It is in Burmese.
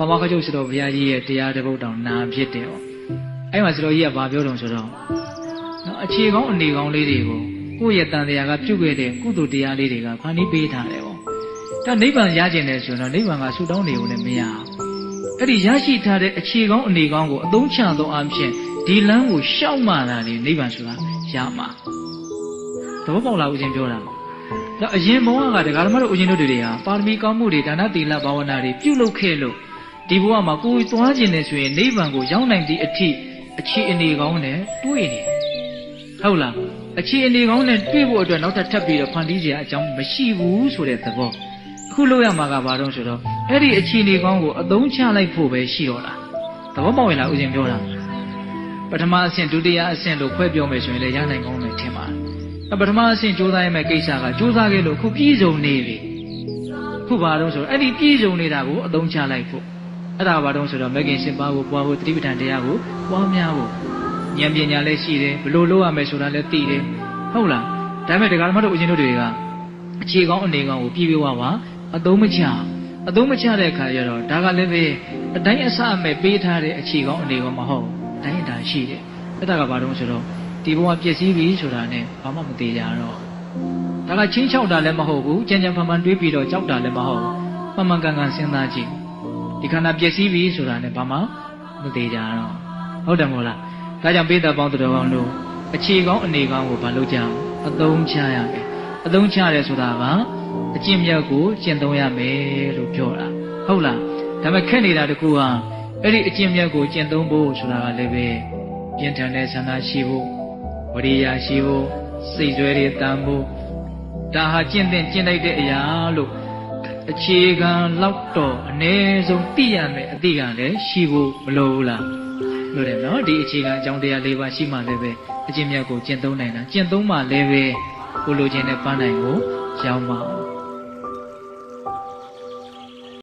ဘာမခချုပ်ဆိုတော့ဘုရားကြီးရဲ့တရားတစ်ပုဒ်တောင်နာဖြစ်တယ်ဟောအဲ့မှာဆိုတော့ကြီးကဘာပြောတုံဆိုတော့နော်အခြေကောင်းအနေကောင်းလေးတွေကိုကိုယ့်ရဲ့တန်တရားကပြုတ်ခဲ့တဲ့ကုသိုလ်တရားလေးတွေကဖန်တီးပေးထားတယ်ဟောဒါနိဗ္ဗာန်ရကျင်တယ်ဆိုတော့နိဗ္ဗာန်ကဆူတောင်းနေုံနဲ့မရဘူးအဲ့ဒီရရှိထားတဲ့အခြေကောင်းအနေကောင်းကိုအသုံးချသောအဖြစ်ဒီလမ်းကိုရှောက်မှလာတယ်နိဗ္ဗာန်ဆိုတာရမှာသဘောပေါက်လားဦးဇင်းပြောတာဒါအရင်ဘဝကဒကာဓမ္မတို့ဦးဇင်းတို့တွေကပါရမီကောင်းမှုတွေဒါနသီလဘာဝနာတွေပြုလုပ်ခဲ့လို့ဒီဘဝမှာကိုယ်သွားခြင်းနဲ့ဆိုရင်နိဗ္ဗာန်ကိုရောက်နိုင်သည့်အထိအခြေအနေကောင်းနဲ့တွေ့နေဟုတ်လားအခြေအနေကောင်းနဲ့တွေ့ဖို့အတွက်နောက်ထပ်ပြီးတော့ဖန်တီးစရာအကြောင်းမရှိဘူးဆိုတဲ့သဘောအခုလို့ရမှာကဘာလို့ဆိုတော့အဲ့ဒီအခြေအနေကောင်းကိုအသုံးချလိုက်ဖို့ပဲရှိတော့တာသဘောပေါက်ရင်လားဦးဇင်းပြောတာပထမအဆင့်ဒုတိယအဆင့်လို့ခွဲပြောမယ်ဆိုရင်လည်းရနိုင်ကောင်းမယ်ထင်ပါတယ်ပထမအဆင့်ကြိုးစားရမယ့်ကိစ္စကကြိုးစားခဲ့လို့ခုပြည့်စုံနေပြီခုဘာလို့ဆိုတော့အဲ့ဒီပြည့်စုံနေတာကိုအသုံးချလိုက်ဖို့အဲ့ဒါဘာလို့ဆိုတော့မဂ္ဂင်၈ပါးကိုပွားဖို့တတိပဋ္ဌာန်တရားကိုပွားများဖို့ဉာဏ်ပညာလည်းရှိတယ်ဘလို့လုပ်ရမယ်ဆိုတာလည်းသိတယ်ဟုတ်လားဒါပေမဲ့ဒကာဓမ္မတို့ဦးဇင်းတို့တွေကအခြေကောင်းအနေကောင်းကိုပြည့်ပြည့်ဝဝအသုံးမချတဲ့အခါကျတော့ဒါကလည်းပဲအတိုင်းအဆအမဲ့ပေးထားတဲ့အခြေကောင်းအနေကောင်းမဟုတ်အတိုင်းအတာရှိတယ်အဲ့ဒါကဘာလို့ဆိုတော့ဒီဘဝပျက်စီးပြီဆိုတာနဲ့ဘာမှမသေးကြတော့ဒါကချင်းချောက်တာလည်းမဟုတ်ဘူးကြံကြံဖန်ဖန်တွေးပြီးတော့ကြောက်တာလည်းမဟုတ်ဘူးမှန်မှန်ကန်ကန်စဉ်းစားကြည့်ဒီခန္ဓာပျက်စီးပြီဆိုတာနဲ့ဘာမှမသေးကြတော့ဟုတ်တယ်မို့လားဒါကြောင့်ပိဿပေါင်းတော်ကောင်းတို့အခြေကောင်းအနေကောင်းကိုဘာလို့ကြအောင်အသုံးချရမယ်အသုံးချရဲဆိုတာကအကျင့်မြတ်ကိုကျင့်သုံးရမယ်လို့ပြောတာဟုတ်လားဒါပေမဲ့ခက်နေတာတကူဟာအဲ့ဒီအကျင့်မြတ်ကိုကျင့်သုံးဖို့ဆိုတာကလည်းပဲပြင်းထန်တဲ့ဆန္ဒရှိဖို့ဝရိယရှိဖို့စိတ်ဆွဲတွေတန်ဖို့ဒါဟာကျင့်တဲ့ကျင့်လိုက်တဲ့အရာလို့အခြေခံလောက်တော့အ ਨੇ ဆုံးသိရမယ်အသိကလည်းရှိဖို့မလိုဘူးလားလို့တယ်နော်ဒီအခြေခံအကြောင်းတရား၄ပါးရှိမှလည်းပဲအကျင့်မြတ်ကိုကျင့်သုံးနိုင်တာကျင့်သုံးမှလည်းပဲကိုလိုချင်တဲ့ပန်းနိုင်ကိုရောက်မှာ